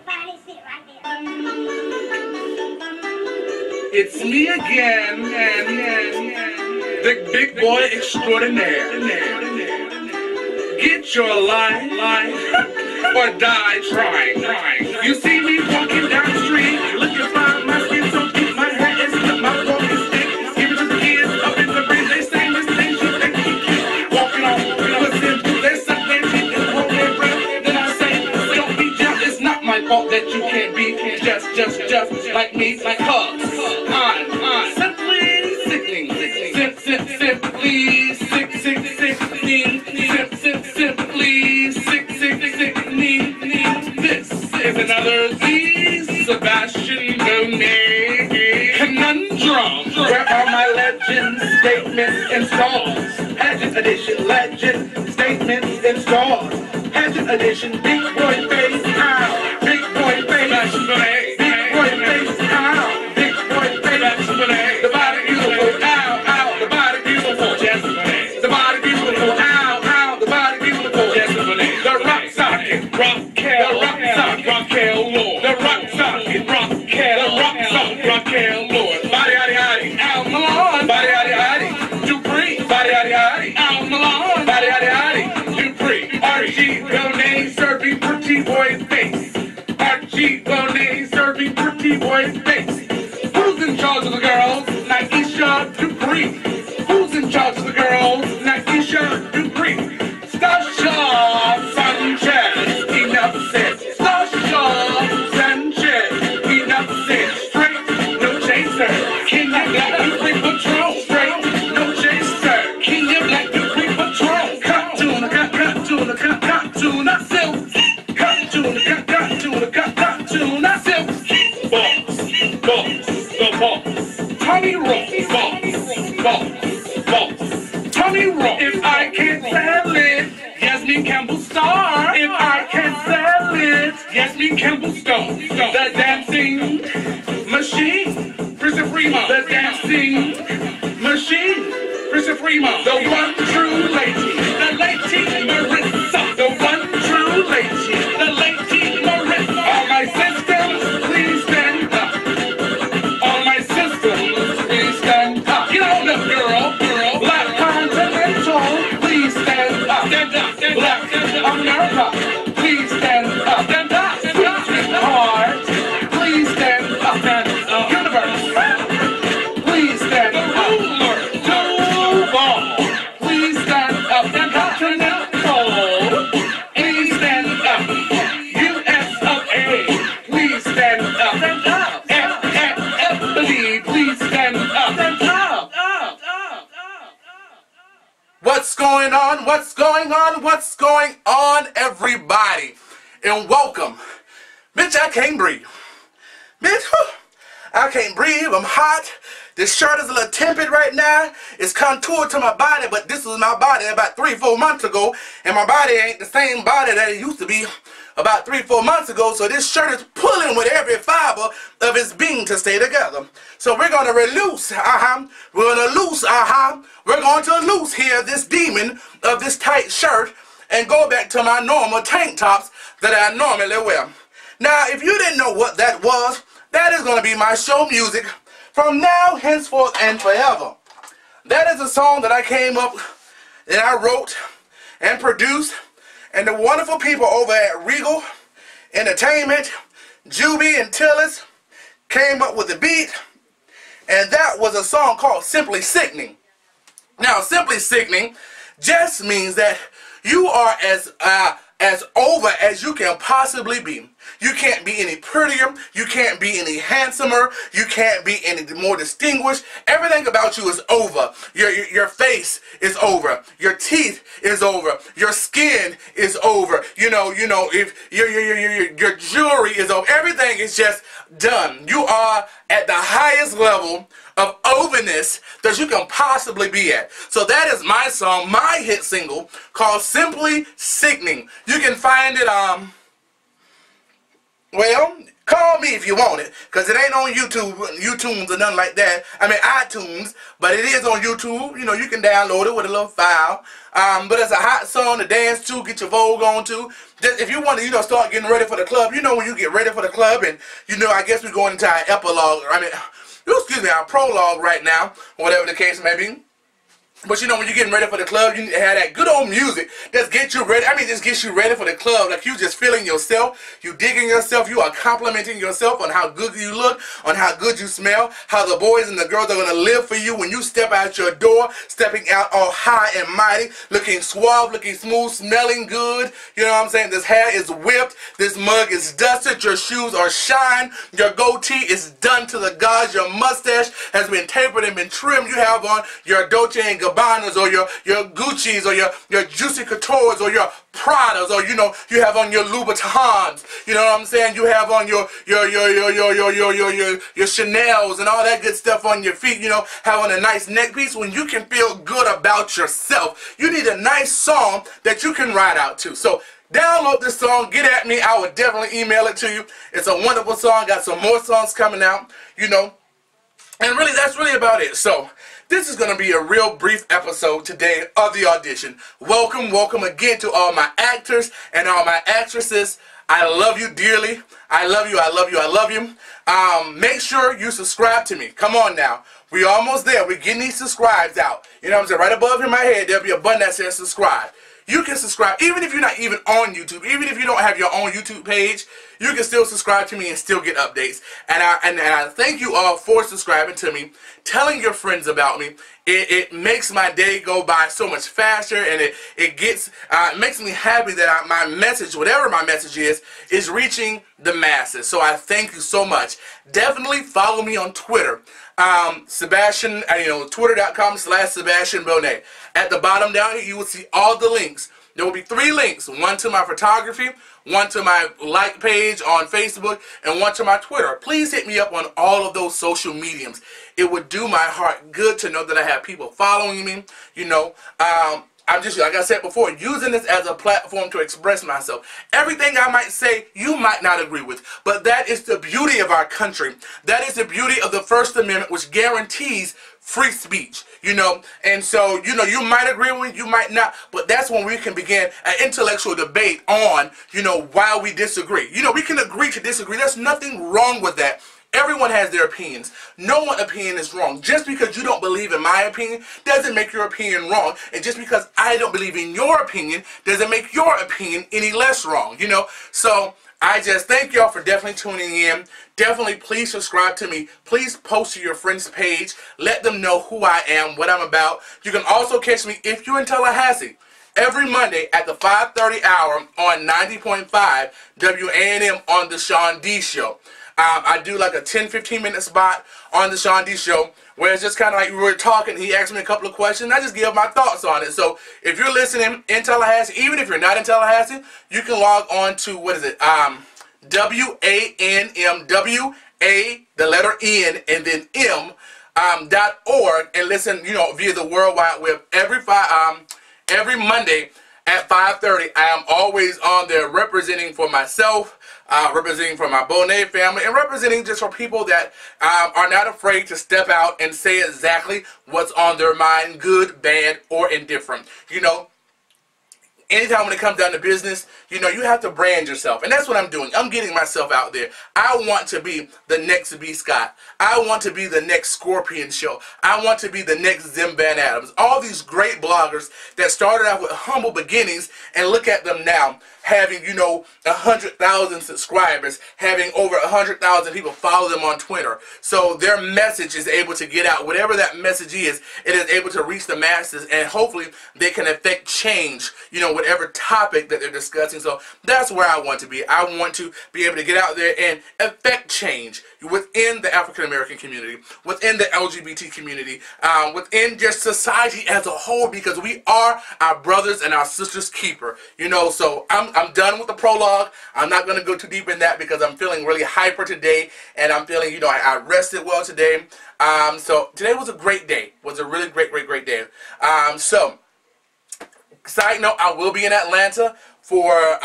Everybody sit right there. It's me again, the big boy extraordinaire. Get your life or die trying. You see me walking down the street, looking fine, my skin so deep, my hair is lit, my walking stick. Give it to the kids up in the breeze, they say this thing should they keep walking on. Listen, they suck their teeth and hold their breath. Then I say, don't be jealous, it's not my fault that you can't be just like me, like hugs. I'm simply sickening. Simply sickening. This is another Sebastian Bonet conundrum. Where are my legend statements and stars? Pageant edition, legend statements and stars. Pageant edition, big boy face out. Big boy face. Sebastian Bonet. Big boy face out. Big boy face. The body beautiful. Ow. The body beautiful. Sebastian Bonet. The body beautiful. Ow. The body beautiful. Sebastian Bonet. The rock socket. Raquel Lord. The rock socket. Raquel Lord. Body hotty. Al Malone. Body hotty. Dupree. Body hotty. Al Malone. Body hotty. Dupree. Archie Bonet serving pretty boy face. Archie Bonet serving pretty boy face. Who's in charge of the girls? Naisha Dupree. Who's in charge of the girls? Naisha Dupree. Stasha Sanchez. Enough said. Stasha Sanchez. Enough said. Straight, no chaser. Kenya Black Dupree Patrol. Straight, no chaser. Kenya Black Dupree Patrol. Cut tuna, silk. Cut tuna, silk. Boss. Tommy Ross. Boss. Tommy Ross. If I can't sell it, Yasmin Campbell star. If I can't sell it, Yasmin Campbell star. The dancing machine. Prissy Fremont. The dancing machine. Prissy Fremont. The one true lady. The lady Marissa. The one true lady. The lady Marissa. All my systems, please stand up. All my systems, please stand up. Get on up, girl. Black Continental, please stand up. Black America, please stand up. Sweetheart, please stand up. Universe, please stand up. Duval, please stand up. Continental, please stand up. US of A, please stand up. Please stand up. What's going on, everybody? And welcome. Bitch, I can't breathe. Bitch, I can't breathe. I'm hot. This shirt is a little tepid right now. It's contoured to my body, but this was my body about 3-4 months ago, and my body ain't the same body that it used to be about 3-4 months ago, so this shirt is pulling with every fiber of its being to stay together. So we're going to release, we're going to loose here this demon of this tight shirt and go back to my normal tank tops that I normally wear. Now, if you didn't know what that was, that is going to be my show music from now, henceforth, and forever. That is a song that I came up, that I wrote and produced, and the wonderful people over at Regal Entertainment, Juby and Tillis, came up with the beat, and that was a song called Simply Sickening. Now, Simply Sickening just means that you are as over as you can possibly be. You can't be any prettier, you can't be any handsomer, you can't be any more distinguished. Everything about you is over. Your face is over, your teeth is over, your skin is over. You know, if your jewelry is over, everything is just done. You are at the highest level of overness that you can possibly be at. So that is my song, my hit single, called Simply Sickening. You can find it Well, call me if you want it, because it ain't on YouTunes or nothing like that. I mean iTunes, but it is on YouTube. You know, you can download it with a little file. But it's a hot song to dance to, get your Vogue on to. Just if you want to, you know, start getting ready for the club. You know, when you get ready for the club, and you know, I guess we're going into our epilogue. I mean, excuse me, our prologue right now, whatever the case may be. But you know, when you're getting ready for the club, you need to have that good old music that gets you ready. I mean, just gets you ready for the club. Like you just feeling yourself, you digging yourself, you are complimenting yourself on how good you look, on how good you smell, how the boys and the girls are going to live for you when you step out your door, stepping out all high and mighty, looking suave, looking smooth, smelling good. You know what I'm saying? This hair is whipped, this mug is dusted, your shoes are shined, your goatee is done to the gods, your mustache has been tapered and been trimmed. You have on your Dolce & Gabbanas or your Gucci's or your Juicy Couture's or your Pradas, or you know, you have on your Louboutins. You know what I'm saying? You have on your Chanel's and all that good stuff on your feet. You know, having a nice neck piece. When you can feel good about yourself, you need a nice song that you can ride out to. So download this song, get at me. I will definitely email it to you. It's a wonderful song. Got some more songs coming out. You know. And really, that's really about it. So, this is going to be a real brief episode today of the audition. Welcome, welcome again to all my actors and all my actresses. I love you dearly. I love you, I love you, I love you. Make sure you subscribe to me. Come on now. We're almost there. We're getting these subscribes out. You know what I'm saying? Right above in my head, there'll be a button that says subscribe. You can subscribe, even if you're not even on YouTube, even if you don't have your own YouTube page, you can still subscribe to me and still get updates. And I thank you all for subscribing to me, telling your friends about me. It makes my day go by so much faster, and it makes me happy that my message, whatever my message is reaching the masses. So I thank you so much. Definitely follow me on Twitter. Sebastian, twitter.com/Sebastian Bonet. At the bottom down here, you will see all the links. There will be 3 links. One to my photography, one to my like page on Facebook, and one to my Twitter. Please hit me up on all of those social mediums. It would do my heart good to know that I have people following me. You know, I'm just, like I said before, using this as a platform to express myself. Everything I might say, you might not agree with. But that is the beauty of our country. That is the beauty of the First Amendment, which guarantees free speech, you know. And so, you know, you might agree with me, you might not. But that's when we can begin an intellectual debate on, you know, why we disagree. You know, we can agree to disagree. There's nothing wrong with that. Everyone has their opinions. No one's opinion is wrong. Just because you don't believe in my opinion doesn't make your opinion wrong. And just because I don't believe in your opinion doesn't make your opinion any less wrong, you know. So I just thank y'all for definitely tuning in. Definitely please subscribe to me. Please post to your friends' page. Let them know who I am, what I'm about. You can also catch me if you're in Tallahassee every Monday at the 5:30 hour on 90.5 WANM on the Sean D Show. I do like a 10-15 minute spot on the Sean D Show where it's just kind of like we were talking. He asked me a couple of questions, and I just give my thoughts on it. So if you're listening in Tallahassee, even if you're not in Tallahassee, you can log on to, what is it, WANMWA, the letter N, and then .org, and listen, you know, via the World Wide Web every Monday at 5:30. I am always on there representing for myself, representing for my Bonet family, and representing just for people that are not afraid to step out and say exactly what's on their mind, good, bad, or indifferent. You know, anytime when it comes down to business, you know, you have to brand yourself. And that's what I'm doing. I'm getting myself out there. I want to be the next B. Scott. I want to be the next Scorpion Show. I want to be the next Zim Van Adams. All these great bloggers that started out with humble beginnings, and look at them now, having, you know, 100,000 subscribers, having over 100,000 people follow them on Twitter. So their message is able to get out. Whatever that message is, it is able to reach the masses, and hopefully they can affect change, you know, whatever topic that they're discussing. So that's where I want to be. I want to be able to get out there and affect change within the African American community, within the LGBT community, within just society as a whole, because we are our brothers and our sisters' keeper, you know. So I'm done with the prologue. I'm not going to go too deep in that because I'm feeling really hyper today, and I'm feeling, you know, I rested well today. So today was a great day. Was a really great day. So, side note, I will be in Atlanta for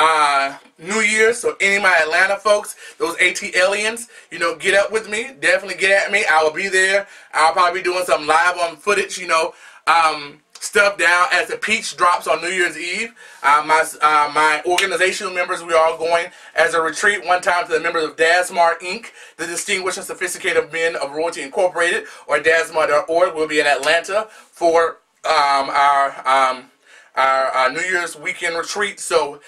New Year's. So any of my Atlanta folks, those AT aliens, you know, get up with me. Definitely get at me. I will be there. I'll probably be doing some live on footage, you know, stuff down as the peach drops on New Year's Eve. My organizational members, we are all going as a retreat one time to the members of DASMAR Inc., the Distinguished and Sophisticated Men of Royalty Incorporated, or DASMAR.org. We'll be in Atlanta for our New Year's weekend retreat. So,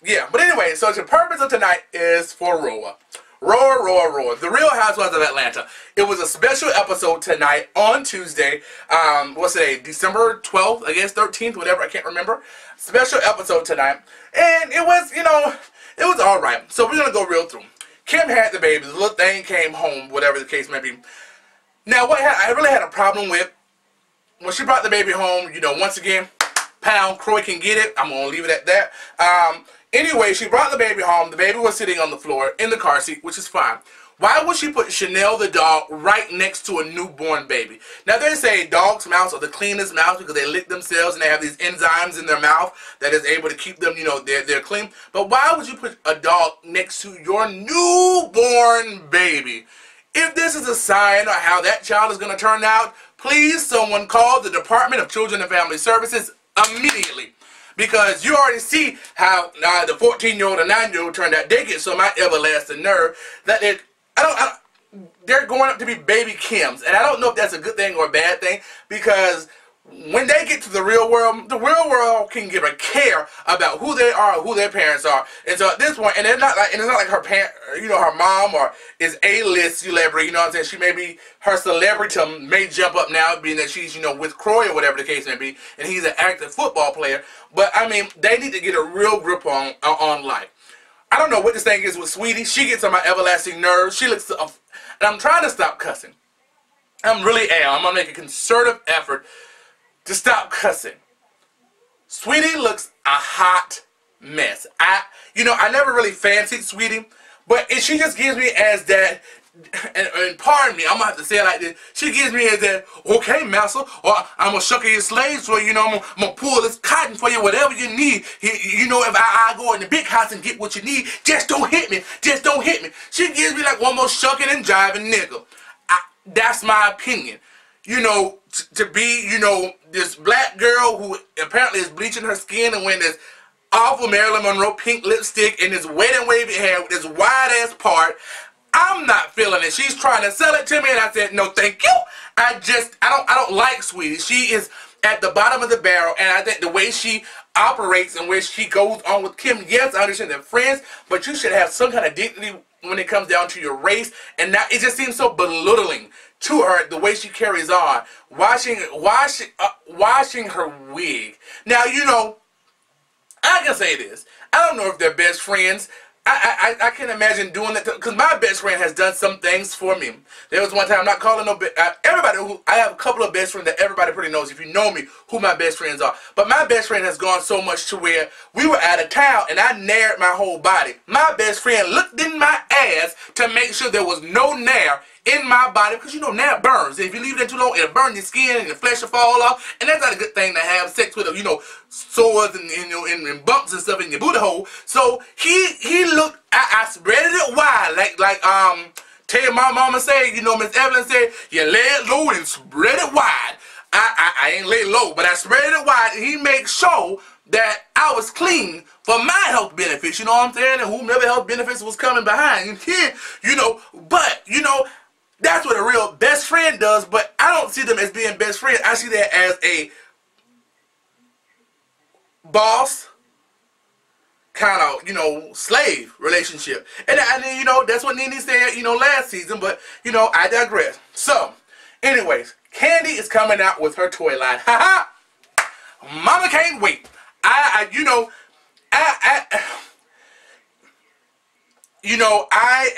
yeah. But anyway, so the purpose of tonight is for Roa. Roa. The Real Housewives of Atlanta. It was a special episode tonight on Tuesday. What's today? December 12th, I guess, 13th, whatever, I can't remember. Special episode tonight. And it was, you know, it was alright. So we're going to go real through. Kim had the baby. The little thing came home, whatever the case may be. Now, what I really had a problem with, when she brought the baby home, you know, once again, pound, Croy can get it. I'm going to leave it at that. Anyway, she brought the baby home. The baby was sitting on the floor in the car seat, which is fine. Why would she put Chanel the dog right next to a newborn baby? Now, they say dogs' mouths are the cleanest mouths because they lick themselves and they have these enzymes in their mouth that is able to keep them, you know, they're clean. But why would you put a dog next to your newborn baby? If this is a sign of how that child is going to turn out, please someone call the Department of Children and Family Services immediately. Because you already see how the 14-year-old and 9-year-old turned out. They get so my everlasting nerve that they're going up to be baby Kims. And I don't know if that's a good thing or a bad thing. Because when they get to the real world can give a care about who they are, who their parents are. And so at this point, and it's not like her parent, you know, her mom or is A-list celebrity, you know what I'm saying? She may be, her celebrity may jump up now, being that she's, you know, with Croy or whatever the case may be, and he's an active football player. But I mean, they need to get a real grip on life. I don't know what this thing is with Sweetie. She gets on my everlasting nerves. She looks, and I'm trying to stop cussing. I'm gonna make a concerted effort to stop cussing. Sweetie looks a hot mess. I never really fancied Sweetie, but she just gives me as that, and pardon me, I'm gonna have to say it like this. She gives me as that, okay, massa, or I'm gonna shuck your slaves for you, know, I'm gonna pull this cotton for you, whatever you need. You know, if I go in the big house and get what you need, just don't hit me. Just don't hit me. She gives me like one more shucking and jiving nigga. That's my opinion. You know, to be, you know, this black girl who apparently is bleaching her skin and wearing this awful Marilyn Monroe pink lipstick and this wet and wavy hair with this wide ass part. I'm not feeling it. She's trying to sell it to me and I said, no thank you. I don't like Sweetie. She is at the bottom of the barrel, and I think the way she operates and where she goes on with Kim, yes, I understand they're friends, but you should have some kind of dignity when it comes down to your race, and now it just seems so belittling to her the way she carries on, washing her wig. Now, you know, I can say this. I don't know if they're best friends. I can imagine doing that because my best friend has done some things for me. There was one time, I'm not calling no everybody who I have a couple of best friends that everybody pretty knows, if you know me, who my best friends are. But my best friend has gone so much to where we were out of town and I nared my whole body. My best friend looked in my ass to make sure there was no nair in my body, because you know nair burns. If you leave it too long, it'll burn your skin and the flesh will fall off, and that's not a good thing to have sex with, you know, sores and, you know, and bumps and stuff in your booty hole. So he looked, I spread it wide, like tell my mama say, you know, Miss Evelyn said, you lay it low and spread it wide. I ain't lay low, but I spread it wide, and he made sure that I was clean for my health benefits, you know what I'm saying, and whomever health benefits was coming behind here, you know, but, you know, that's what a real best friend does, but I don't see them as being best friends. I see that as a boss, kind of, you know, slave relationship. And you know, that's what Nene said, you know, last season, but, you know, I digress. So, anyways, Candy is coming out with her toy line. Haha! Mama can't wait. I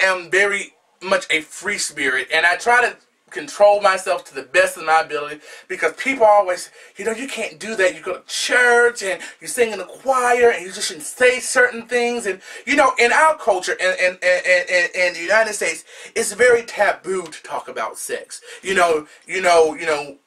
am very much a free spirit, and I try to control myself to the best of my ability, because people always, you know, you can't do that. You go to church and you sing in the choir and you just shouldn't say certain things. And you know, in our culture and the United States, it's very taboo to talk about sex. You know,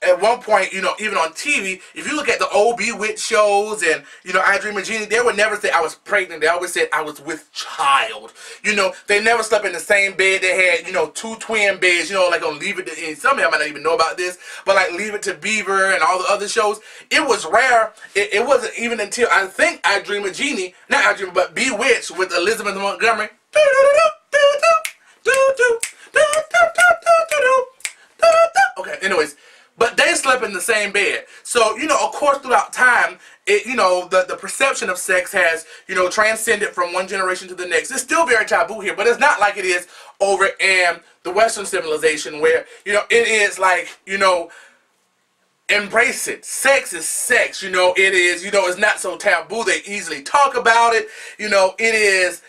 at one point, you know, even on TV, if you look at the old Bewitched shows and, you know, I Dream of Jeannie, they would never say I was pregnant. They always said I was with child. You know, they never slept in the same bed. They had, you know, 2 twin beds, you know, like on Leave It to, and some of y'all might not even know about this, but like Leave It to Beaver and all the other shows, it was rare. It wasn't even until, I think, I Dream of Jeannie, not I Dream, but Bewitched with Elizabeth Montgomery. Okay, anyways, but they slept in the same bed. So, you know, of course, throughout time, it, you know, the perception of sex has, you know, transcended from one generation to the next. It's still very taboo here, but it's not like it is over in the Western civilization where, you know, it is like, you know, embrace it. Sex is sex, you know, it is, you know, it's not so taboo. They easily talk about it, you know, it is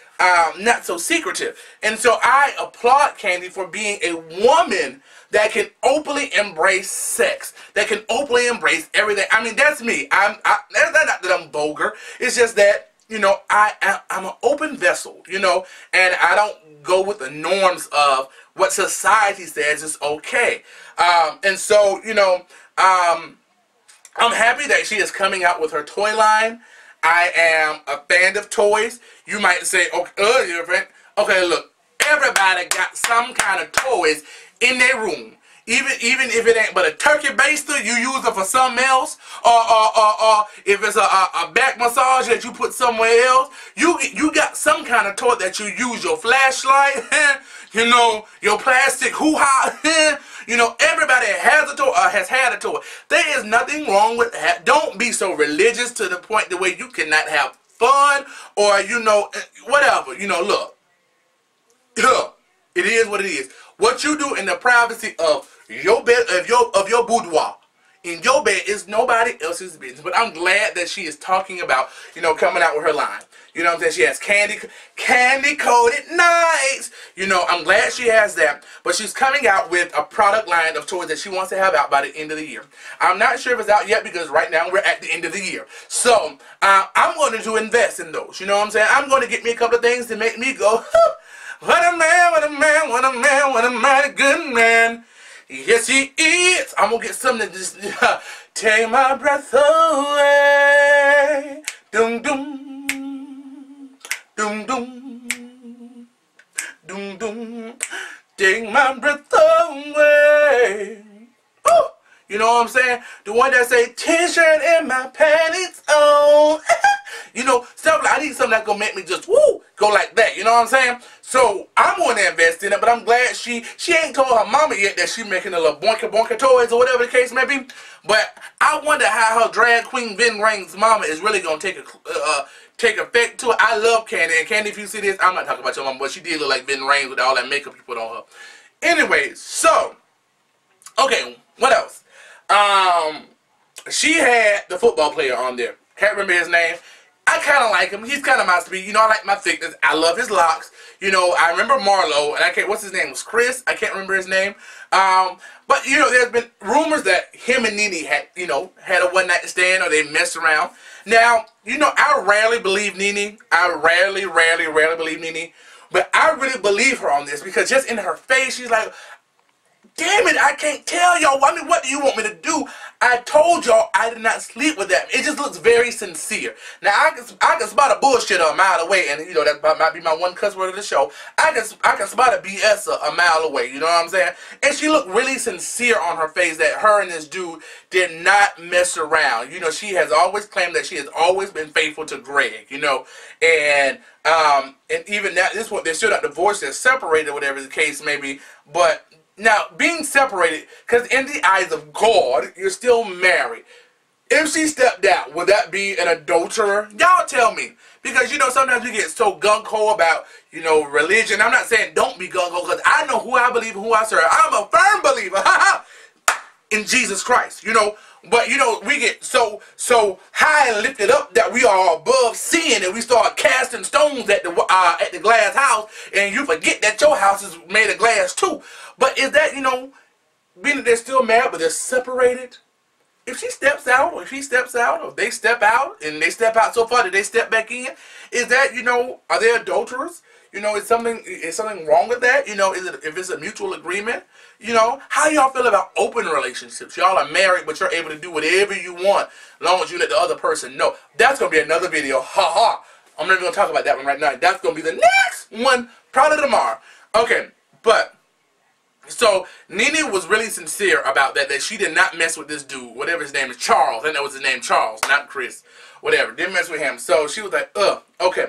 not so secretive. And so I applaud Candy for being a woman that can openly embrace sex, that can openly embrace everything. I mean, that's me. That's not that I'm vulgar. It's just that, you know, I'm an open vessel, you know, and I don't go with the norms of what society says is okay. And so, you know, I'm happy that she is coming out with her toy line. I am a fan of toys. You might say, okay, you're a friend. Okay, look, everybody got some kind of toys in their room. Even if it ain't but a turkey baster, you use it for something else, or if it's a back massage that you put somewhere else, you got some kind of toy that you use. Your flashlight, you know, your plastic hoo-ha, you know, everybody has a toy, has had a toy. There is nothing wrong with that. Don't be so religious to the point the way you cannot have fun, or, you know, whatever. You know, look, it is what it is. What you do in the privacy of your bed, of your boudoir, in your bed, is nobody else's business. But I'm glad that she is talking about, you know, coming out with her line. You know what I'm saying? She has candy coated nights. You know, I'm glad she has that. But she's coming out with a product line of toys that she wants to have out by the end of the year. I'm not sure if it's out yet because right now we're at the end of the year. So I'm going to invest in those. You know what I'm saying? I'm going to get me a couple of things to make me go, what a man, what a man, what a man, what a mighty good man. Yes, he is. I'm going to get something that just take my breath away. Doom, doom, doom, doom, doom, doom. Take my breath away. Ooh. You know what I'm saying? The one that say, t-shirt and my panties on. You know, stuff like, I need something that's going to make me just, woo, go like that. You know what I'm saying? So, I'm going to invest in it, but I'm glad she ain't told her mama yet that she's making a little boinka toys or whatever the case may be. But I wonder how her drag queen Vin Rain's mama is really going to take effect to it. I love Candy. And Candy, if you see this, I'm not talking about your mama, but she did look like Vin Rain with all that makeup you put on her. Anyways, so, okay, what else? She had the football player on there. Can't remember his name. I kind of like him. He's kind of my speed. You know, I like my thickness. I love his locks. You know, I remember Marlo, and I can't, what's his name? It was Chris? I can't remember his name. But, you know, there's been rumors that him and Nene had, you know, had a one-night stand or they messed around. Now, you know, I rarely believe Nene. I rarely believe Nene. But I really believe her on this because just in her face, she's like, damn it, I can't tell y'all. I mean, what do you want me to do? I told y'all I did not sleep with them. It just looks very sincere. Now, I can spot a bullshitter a mile away, and, you know, that might be my one cuss word of the show. I can spot a BS a mile away, you know what I'm saying? And she looked really sincere on her face that her and this dude did not mess around. You know, she has always claimed that she has always been faithful to Greg, you know, and even now, this one, they're still not divorced, they're separated, whatever the case may be, but now, being separated, because in the eyes of God, you're still married. If she stepped out, would that be an adulterer? Y'all tell me. Because, you know, sometimes we get so gung-ho about, you know, religion. I'm not saying don't be gung-ho, because I know who I believe and who I serve. I'm a firm believer in Jesus Christ, you know. But, you know, we get so high and lifted up that we are above sin, and we start casting stones at the glass house, and you forget that your house is made of glass too. But is that, you know, being that they're still married but they're separated, if she steps out, or if he steps out, or they step out, and they step out so far that they step back in, is that, you know, are they adulterers? You know, is something wrong with that? You know, if it's a mutual agreement? You know, how y'all feel about open relationships? Y'all are married, but you're able to do whatever you want, as long as you let the other person know. That's going to be another video. Ha ha. I'm not even going to talk about that one right now. That's going to be the next one, probably tomorrow. Okay, but so Nene was really sincere about that she did not mess with this dude, whatever his name is, Charles. I think that was his name, Charles, not Chris. Whatever, didn't mess with him. So she was like, okay.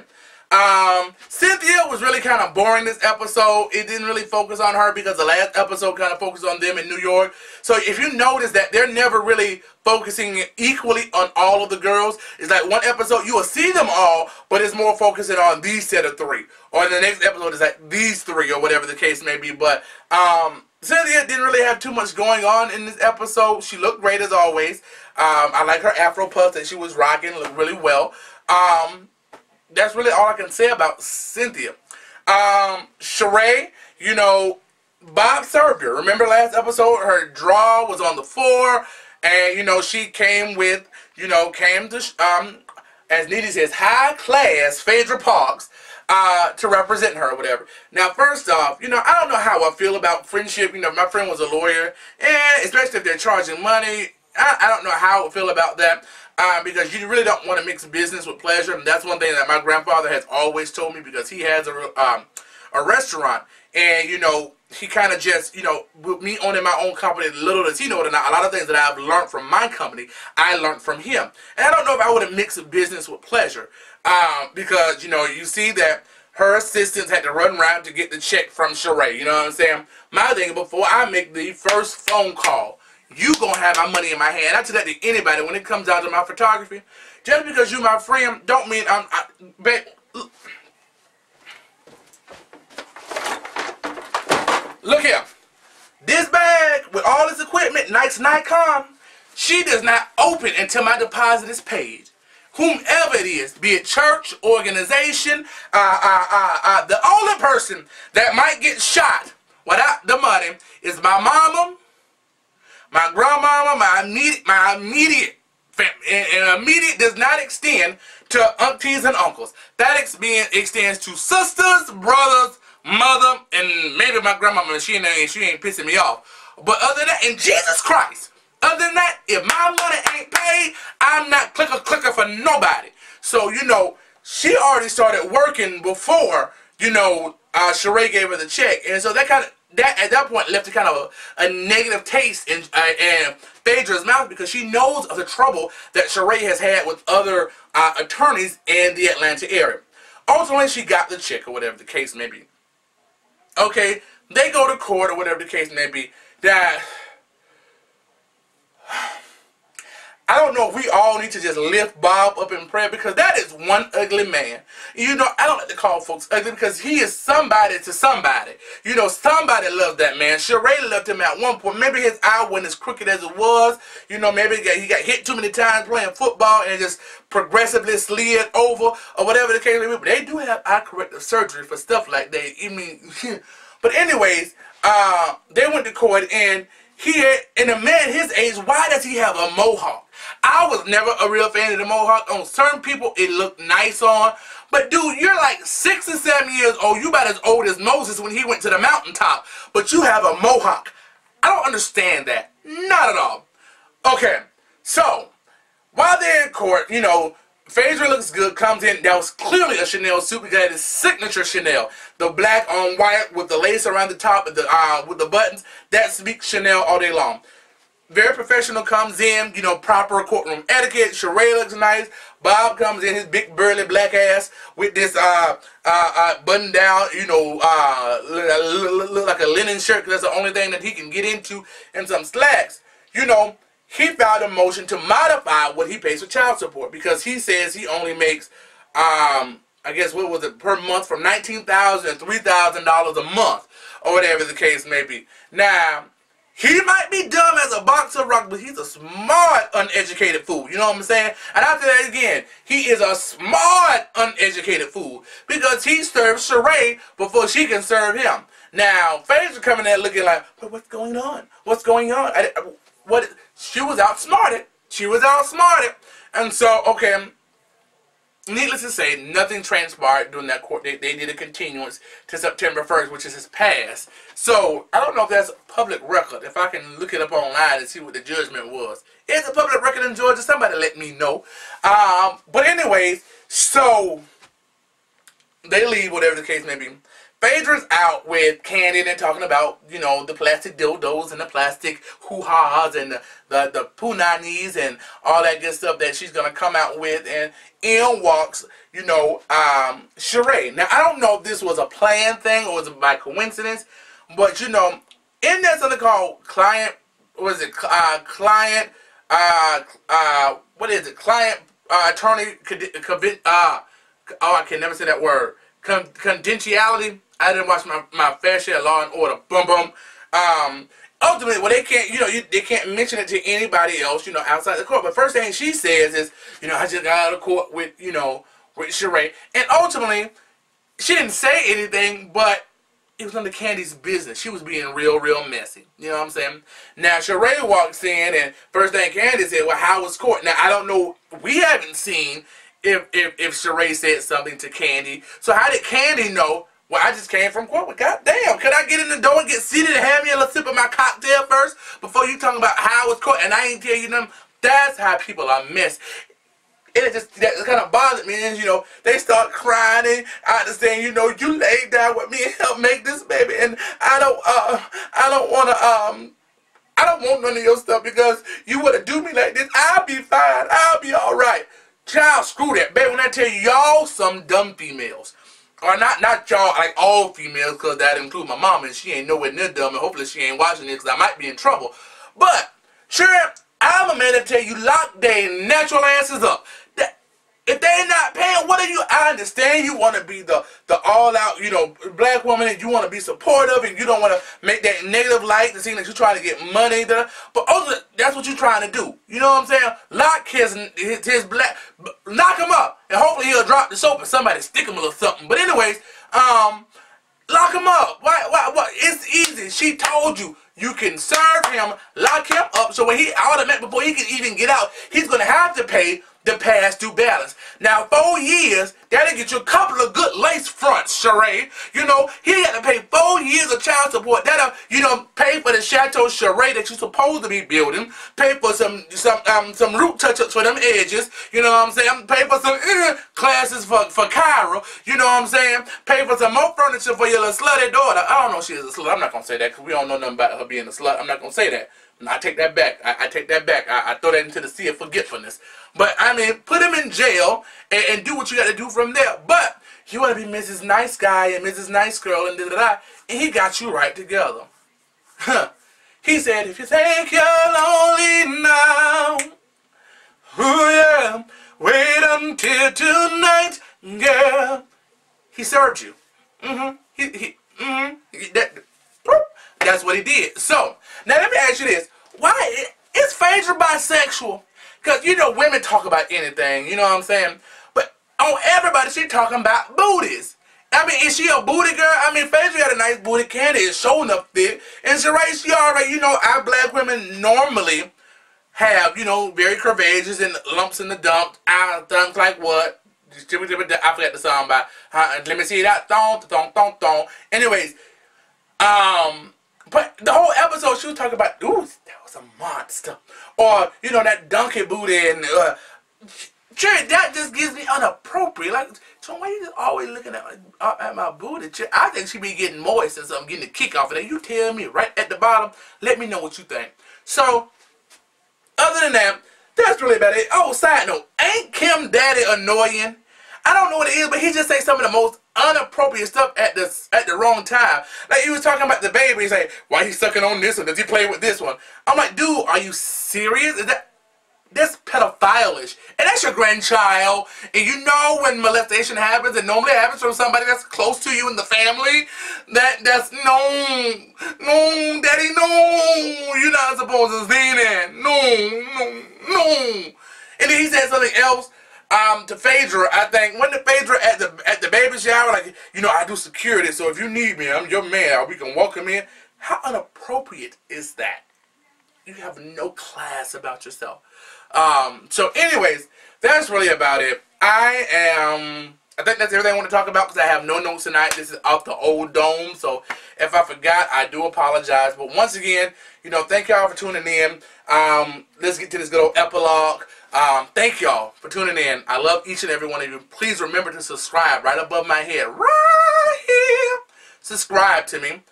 Cynthia was really kind of boring this episode. It didn't really focus on her because the last episode kind of focused on them in New York. So if you notice that they're never really focusing equally on all of the girls, it's like one episode you will see them all, but it's more focusing on these set of three. Or in the next episode it's like these three, or whatever the case may be. But Cynthia didn't really have too much going on in this episode. She looked great as always. I like her Afro puff that she was rocking, looked really well. That's really all I can say about Cynthia. Sheree, you know, Bob served her. Remember last episode, her draw was on the floor, and, you know, she came with, you know, came to, as Nene says, high class Phaedra Parks to represent her or whatever. Now, first off, you know, I don't know how I feel about friendship. You know, my friend was a lawyer, and especially if they're charging money, I don't know how I would feel about that. Because you really don't want to mix business with pleasure. And that's one thing that my grandfather has always told me, because he has a restaurant. And, you know, he kind of just, you know, with me owning my own company, little does he know it or not, a lot of things that I've learned from my company, I learned from him. And I don't know if I would have mixed business with pleasure. Because, you know, you see that her assistants had to run around to get the check from Sheree. You know what I'm saying? My thing, before I make the first phone call, you gonna have my money in my hand. I tell that to anybody when it comes down to my photography. Just because you my friend don't mean look here. This bag with all this equipment, nice Nikon, she does not open until my deposit is paid. Whomever it is, be it church, organization, the only person that might get shot without the money is my mama, my grandmama, my immediate family. And immediate does not extend to aunties and uncles. That extends to sisters, brothers, mother, and maybe my grandmama. She ain't pissing me off. But other than that, in Jesus Christ, other than that, if my money ain't paid, I'm not clicker for nobody. So, you know, she already started working before, you know, Sheree gave her the check. And so that kind of, at that point left a kind of a negative taste in Phaedra's mouth, because she knows of the trouble that Sheree has had with other attorneys in the Atlanta area. Ultimately, she got the check, or whatever the case may be. Okay, they go to court, or whatever the case may be. That I don't know if we all need to just lift Bob up in prayer, because that is one ugly man. You know, I don't like to call folks ugly, because he is somebody to somebody. You know, somebody loves that man. Sheree loved him at one point. Maybe his eye wasn't as crooked as it was. You know, maybe he got hit too many times playing football and just progressively slid over, or whatever the case may be. But they do have eye corrective surgery for stuff like that. I mean, but anyways, they went to court, and in a man his age, why does he have a mohawk? I was never a real fan of the mohawk. On certain people, it looked nice on. But dude, you're like 6 or 7 years old. You about as old as Moses when he went to the mountaintop. But you have a mohawk. I don't understand that. Not at all. Okay, so while they're in court, you know, Phaedra looks good, comes in. That was clearly a Chanel suit, because it is signature Chanel. The black on white with the lace around the top of with the buttons. That speaks Chanel all day long. Very professional, comes in, you know, proper courtroom etiquette. Sheree looks nice. Bob comes in, his big burly black ass with this button down, you know, look like a linen shirt, because that's the only thing that he can get into, and some slacks. You know, he filed a motion to modify what he pays for child support, because he says he only makes, I guess, what was it, per month, from $19,000 to $3,000 a month, or whatever the case may be. Now, he might be dumb as a box of rock, but he's a smart, uneducated fool. You know what I'm saying? And after that again, he is a smart, uneducated fool, because he serves Sheree before she can serve him. Now, Phaedra coming there looking like, but what's going on? What's going on? She was outsmarted. She was outsmarted. And so, okay, needless to say, nothing transpired during that court. They did a continuance to September 1st, which is his past. So, I don't know if that's a public record. If I can look it up online and see what the judgment was. It's a public record in Georgia. Somebody let me know. But anyways, so they leave, whatever the case may be. Phaedra's out with Candy and they're talking about, you know, the plastic dildos and the plastic hoo-has and the punanis and all that good stuff that she's going to come out with. And in walks, you know, Sheree. Now, I don't know if this was a planned thing or was it by coincidence, but, you know, in there something called client, what is it, client, what is it, client, attorney, oh, I can never say that word, confidentiality. I didn't watch my fair share of Law and Order. Boom, boom. Ultimately, well, they can't, you know, they can't mention it to anybody else, you know, outside the court. But first thing she says is, you know, I just got out of court with, you know, with Sheree. And ultimately, she didn't say anything, but it was none of Candy's business. She was being real messy. You know what I'm saying? Now, Sheree walks in, and first thing Candy said, well, how was court? Now, I don't know. We haven't seen if Sheree said something to Candy. So how did Candy know? Well, I just came from court. Well, goddamn, could I get in the door and get seated and have me a little sip of my cocktail first before you talking about how it's court and I ain't tell you nothing? That's how people are messed. It just, that kind of bothered me, and, you know, they start crying, and I understand, you know, you laid down with me and helped make this baby, and I don't want none of your stuff because you would have do me like this. I'll be fine. I'll be all right. Child, screw that, baby. When I tell you, y'all some dumb females. Or not y'all, like all females, because that includes my mama, and she ain't nowhere near dumb, and hopefully she ain't watching it, because I might be in trouble. But, sure, I'm a man to tell you, lock their natural asses up. If they ain't not paying, what are you? I understand you want to be the all-out, you know, black woman, and you want to be supportive, and you don't want to make that negative light to seem that you're trying to get money. But also, that's what you're trying to do. You know what I'm saying? Lock his black, knock him up, and hopefully he'll drop the soap and somebody stick him a little something. But anyways, lock him up. Why? It's easy. She told you. You can serve him, lock him up, so when he automatically, before he can even get out, he's going to have to pay the past due balance. Now, 4 years, that'll get you a couple of good lace fronts, Sheree. You know, he had to pay 4 years of child support. That'll, you know, pay for the Chateau Sheree that you're supposed to be building. Pay for some root touch-ups for them edges. You know what I'm saying? Pay for some classes for Kyra. You know what I'm saying? Pay for some more furniture for your little slutty daughter. I don't know if she's a slut. I'm not going to say that because we don't know nothing about her being a slut. I'm not going to say that. I take that back. I take that back. I throw that into the sea of forgetfulness. But, I mean, put him in jail and do what you got to do from there. But you want to be Mrs. Nice Guy and Mrs. Nice Girl and da-da-da. And he got you right together. Huh. He said, if you think you're lonely now, oh yeah, wait until tonight, girl. He served you. That's what he did. So, now let me ask you this. Why is Phaedra bisexual? Because, you know, women talk about anything, you know what I'm saying? But on everybody, she talking about booties. I mean, is she a booty girl? I mean, Phaedra got a nice booty. Candy is showing up fit. And Sheree, she already, you know, our black women normally have, you know, very curvaceous and lumps in the dump. Things like what? I forgot the song by, let me see that, thong. Anyways, but the whole episode, she was talking about, ooh, that was a monster. Or, you know, that donkey booty and, Cherry, that just gives me inappropriate. Like, so why you just always looking at my booty? Cherry, I think she be getting moist and something, getting a kick off of that. You tell me right at the bottom. Let me know what you think. So, other than that, that's really about it. Oh, side note, ain't Kim Daddy annoying? I don't know what it is, but he just say some of the most inappropriate stuff at the wrong time. Like, he was talking about the baby. He's like, why he sucking on this one? Does he play with this one? I'm like, dude, are you serious? That's pedophile-ish. And that's your grandchild. And you know when molestation happens, it normally happens from somebody that's close to you in the family. That's no, daddy, no. You're not supposed to say that. No. And then he said something else. To Phaedra, I think when the Phaedra at the baby shower, like, you know, I do security, so if you need me, I'm your man. We can welcome in. How inappropriate is that? You have no class about yourself. So anyways, that's really about it. I think that's everything I want to talk about because I have no notes tonight. This is off the old dome, so if I forgot, I do apologize. But once again, you know, thank y'all for tuning in. Let's get to this good old epilogue. Thank y'all for tuning in. I love each and every one of you. Please remember to subscribe right above my head, right here. Subscribe to me.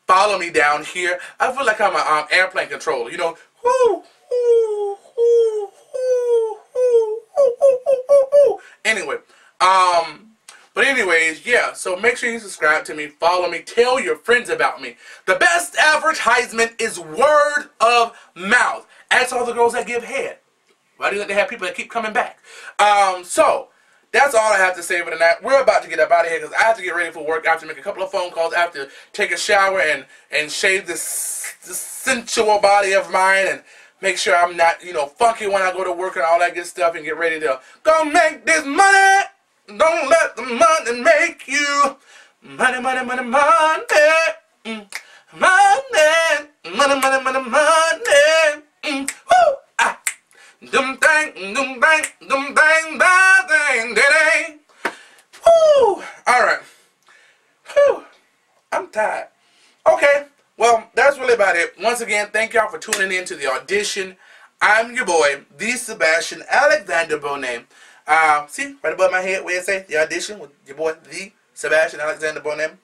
Follow me down here. I feel like I'm an airplane controller. You know, woo, woo, woo, woo, woo, woo, woo, woo, woo. Anyway, but anyways, yeah. So make sure you subscribe to me, follow me, tell your friends about me. The best advertisement is word of mouth. Ask all the girls that give head. Why do you think they have people that keep coming back? So that's all I have to say for tonight. We're about to get up out of here because I have to get ready for work. I have to make a couple of phone calls. I have to take a shower and shave this sensual body of mine and make sure I'm not, you know, funky when I go to work and all that good stuff and get ready to go make this money. Don't let the money make you. Money, money, money, money. Money, money, money, money, money. Woo! Ah. Dum dang, dum bang, dum bang, bang, dang, dang. Woo! Alright. Whew. I'm tired. Okay. Well, that's really about it. Once again, thank y'all for tuning in to the audition. I'm your boy, the Sebastian Alexander Bonet. See, right above my head where it says the audition with your boy, the Sebastian Alexander Bonet.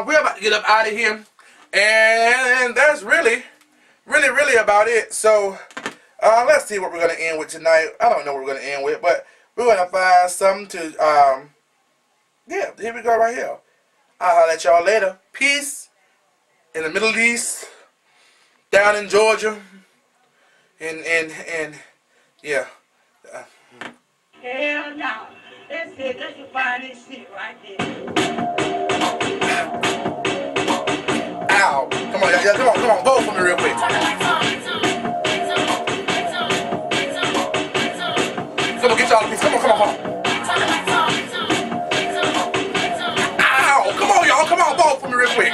We're about to get up out of here. And that's really about it. So, let's see what we're going to end with tonight. I don't know what we're going to end with, but we're going to find something to, yeah, here we go right here. I'll holler at y'all later. Peace. In the Middle East, down in Georgia, and yeah. Hell no. That's it. That's the finest shit right there. Ow. Come on, y'all. Come on. Vote for me real quick. Come on, get y'all a piece. Come on. Ow. Come on, y'all. Come on, vote for me real quick.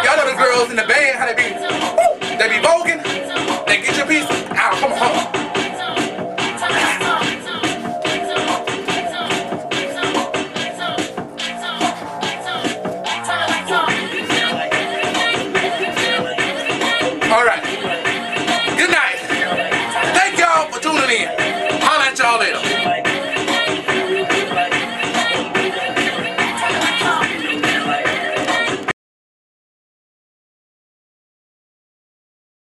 Y'all know the girls in the band, how they be, woo, they be voguing, they get your piece. Ow, come on. Alright, good night. Thank y'all for tuning in. Holla at y'all later.